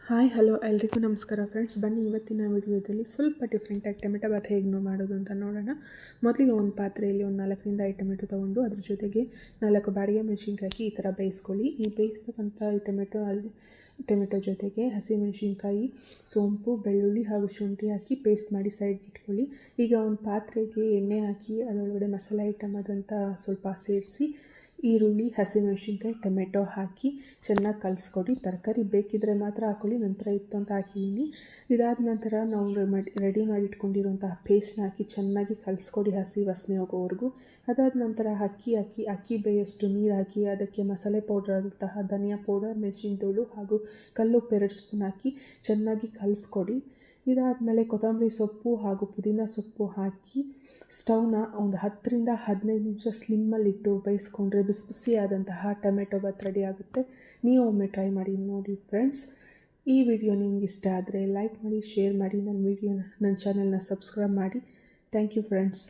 Hi hello ಎಲ್ರಿಗೂ ನಮಸ್ಕಾರ friends. ಬನ್ನಿ ಇವತ್ತಿನ ವಿಡಿಯೋದಲ್ಲಿ ಸ್ವಲ್ಪ ಡಿಫ್ರೆಂಟಾಗಿ ಟೊಮೆಟೊ ಬಾತ್ ಹೇಗೆ ಮಾಡೋದು ಅಂತ ನೋಡೋಣ. ಮೊದಲಿಗೆ ಒಂದು ಪಾತ್ರೆಯಲ್ಲಿ ಒಂದು 4ರಿಂದ 5 ಟೊಮೆಟೊ ತೊಗೊಂಡು ಅದ್ರ ಜೊತೆಗೆ 4 ಬಾಡಿಗೆ ಮೆಣಸಿನ್ಕಾಯಿ ಈ ಥರ ಬೇಯಿಸ್ಕೊಳ್ಳಿ. ಈ ಬೇಯಿಸ್ತಕ್ಕಂಥ ಟೊಮೆಟೊ ಜೊತೆಗೆ ಹಸಿಮೆಣಸಿನ್ಕಾಯಿ, ಸೋಂಪು, ಬೆಳ್ಳುಳ್ಳಿ ಹಾಗೂ ಶುಂಠಿ ಹಾಕಿ ಪೇಸ್ಟ್ ಮಾಡಿ ಸೈಡ್ಗೆ ಇಟ್ಕೊಳ್ಳಿ. ಈಗ ಒಂದು ಪಾತ್ರೆಗೆ ಎಣ್ಣೆ ಹಾಕಿ ಅದರೊಳಗಡೆ ಮಸಾಲೆ ಐಟಮ್ ಆದಂಥ ಸ್ವಲ್ಪ ಸೇರಿಸಿ ಈರುಳ್ಳಿ, ಹಸಿಮೆಣಸಿನ್ಕಾಯಿ, ಟೊಮೆಟೊ ಹಾಕಿ ಚೆನ್ನಾಗಿ ಕಲಿಸ್ಕೊಡಿ. ತರಕಾರಿ ಬೇಕಿದ್ದರೆ ಮಾತ್ರ ಹಾಕ್ಕೊಳ್ಳಿ, ನಂತರ ಇತ್ತು ಅಂತ ಹಾಕಿದ್ದೀನಿ. ಇದಾದ ನಂತರ ನಾವು ರೆಡಿ ಮಾಡಿ ಇಟ್ಕೊಂಡಿರುವಂತಹ ಪೇಸ್ಟ್ನ ಹಾಕಿ ಚೆನ್ನಾಗಿ ಕಲಿಸ್ಕೊಡಿ ಹಸಿ ವಾಸನೆ ಹೋಗೋವರೆಗೂ. ಅದಾದ ನಂತರ ಅಕ್ಕಿ ಬೇಯಷ್ಟು ನೀರು ಹಾಕಿ ಅದಕ್ಕೆ ಮಸಾಲೆ ಪೌಡರ್ ಆದಂತಹ ಧನಿಯಾ ಪೌಡರ್, ಮೆಣಸಿನ ಧೂಳು ಹಾಗೂ ಕಲ್ಲುಪ್ಪು 2 ಸ್ಪೂನ್ ಹಾಕಿ ಚೆನ್ನಾಗಿ ಕಲಿಸ್ಕೊಡಿ. ಇದಾದಮೇಲೆ ಕೊತ್ತಂಬರಿ ಸೊಪ್ಪು ಹಾಗೂ ಪುದೀನ ಸೊಪ್ಪು ಹಾಕಿ ಸ್ಟವ್ನ ಒಂದು 10ರಿಂದ 15 ನಿಮಿಷ ಸ್ಲಿಮ್ಮಲ್ಲಿಟ್ಟು ಬೇಯಿಸ್ಕೊಂಡ್ರೆ ಬಿಸಿ ಬಿಸಿಯಾದಂತಹ ಟೊಮೆಟೊ ಬಾತ್ ರೆಡಿ ಆಗುತ್ತೆ. ನೀವು ಒಮ್ಮೆ ಟ್ರೈ ಮಾಡಿ ನೋಡಿ ಫ್ರೆಂಡ್ಸ್. ಈ ವಿಡಿಯೋ ನಿಮ್ಗೆ ಇಷ್ಟ ಆದರೆ ಲೈಕ್ ಮಾಡಿ, ಶೇರ್ ಮಾಡಿ, ನನ್ನ ಚಾನಲ್ನ ಸಬ್ಸ್ಕ್ರೈಬ್ ಮಾಡಿ. Thank you friends.